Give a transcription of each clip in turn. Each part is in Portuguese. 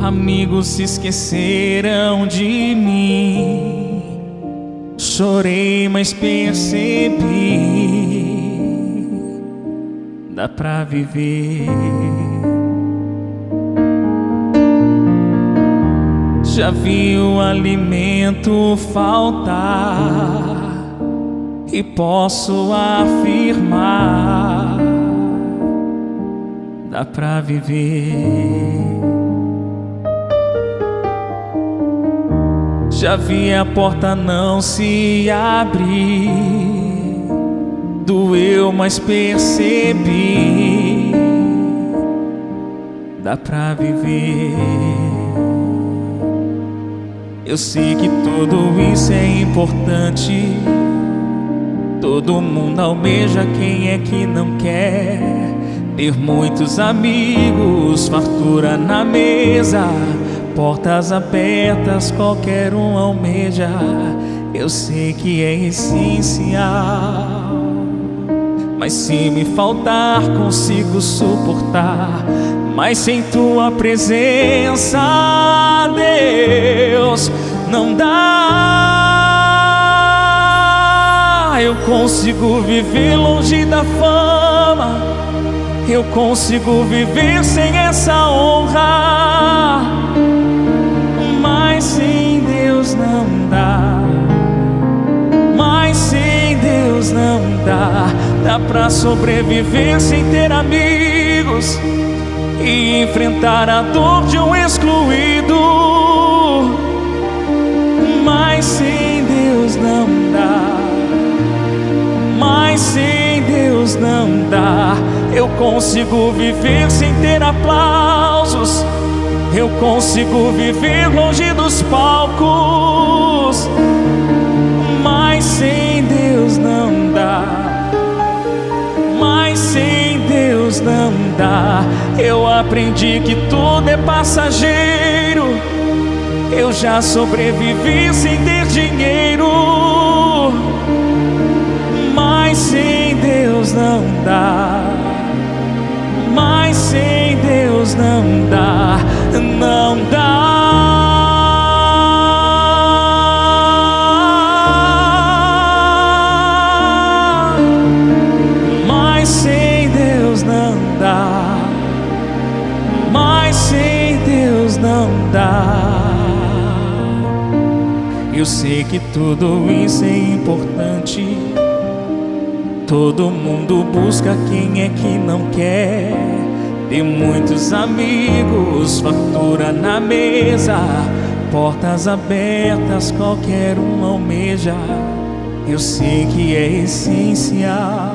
Amigos se esqueceram de mim. Chorei, mas percebi, dá pra viver. Já vi o alimento faltar e posso afirmar, dá pra viver. Já vi a porta não se abrir, doeu, mas percebi, dá pra viver. Eu sei que tudo isso é importante, todo mundo almeja, quem é que não quer ter muitos amigos, fartura na mesa, portas abertas, qualquer um almeja. Eu sei que é essencial, mas se me faltar consigo suportar. Mas sem tua presença, Deus, não dá. Eu consigo viver longe da fama, eu consigo viver sem essa honra, mas sem Deus não dá. Mas sem Deus não dá. Dá pra sobreviver sem ter amigos e enfrentar a dor de um excluído, mas sem Deus não dá. Mas sem Deus não dá. Eu consigo viver sem ter aplausos, eu consigo viver longe dos palcos, mas sem Deus não dá. Mas sem Deus não dá. Eu aprendi que tudo é passageiro, eu já sobrevivi sem ter dinheiro, mas sem Deus não dá. Mas sem Deus não dá, não dá. Mas sem Deus não dá. Mas sem Deus não dá. Eu sei que tudo isso é importante, todo mundo busca, quem é que não quer ter muitos amigos, fartura na mesa, portas abertas, qualquer um almeja. Eu sei que é essencial,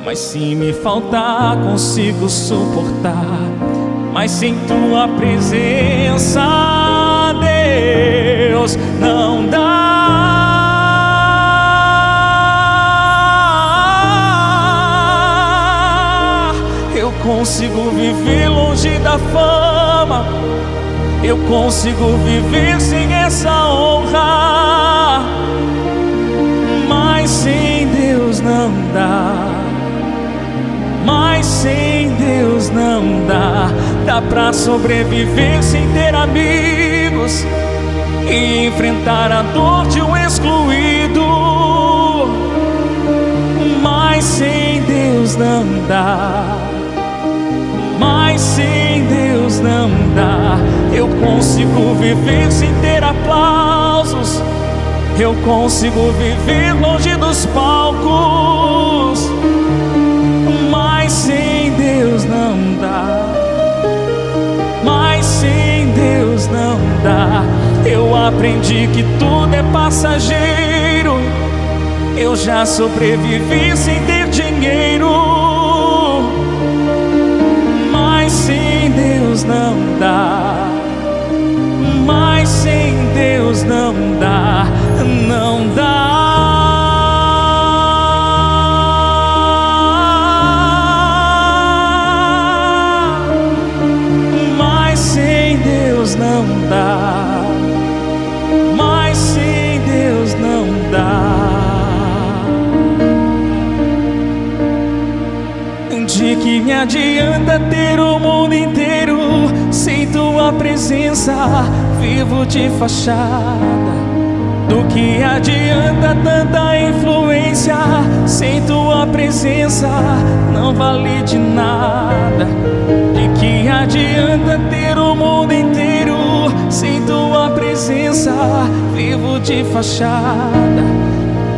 mas se me faltar consigo suportar. Mas sem tua presença, Deus, não dá. Eu consigo viver longe da fama, eu consigo viver sem essa honra, mas sem Deus não dá. Mas sem Deus não dá. Dá pra sobreviver sem ter amigos e enfrentar a dor de um excluído, mas sem Deus não dá. Mas sem Deus não dá. Eu consigo viver sem ter aplausos, eu consigo viver longe dos palcos, mas sem Deus não dá. Mas sem Deus não dá. Eu aprendi que tudo é passageiro, eu já sobrevivi sem ter dinheiro, mas sem Deus não dá. Mas sem Deus não dá, não dá. Mas sem Deus não dá. Mas sem Deus não dá. De que me adianta ter o mundo inteiro sem tua presença, vivo de fachada. Do que adianta tanta influência sem tua presença, não vale de nada. De que adianta ter o mundo inteiro sem tua presença, vivo de fachada.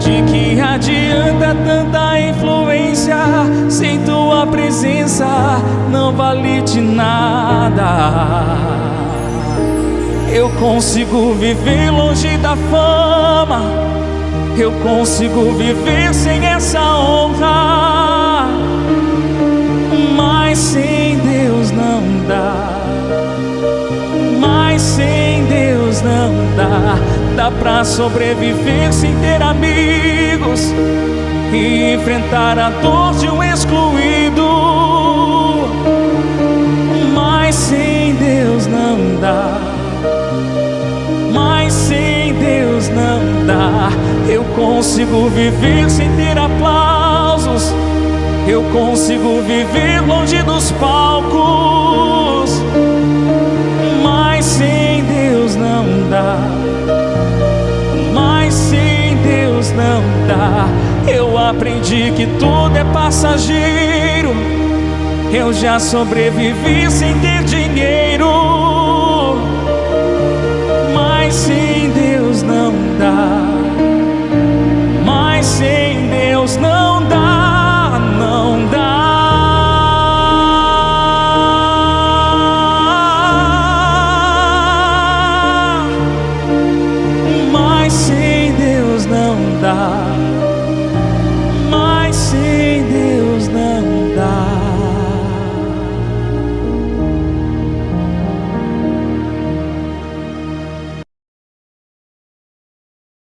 De que adianta tanta influência sem tua presença, não vale de nada. Eu consigo viver longe da fama, eu consigo viver sem essa honra, mas sem Deus não dá. Mas sem Deus não dá. Dá pra sobreviver sem ter amigos e enfrentar a dor de um excluído, mas sem Deus não dá. Mas sem Deus não dá. Eu consigo viver sem ter aplausos, eu consigo viver longe dos palcos, mas sem Deus não dá. Mas sem Deus não dá. Eu aprendi que tudo é passageiro, eu já sobrevivi sem ter dinheiro, mas sem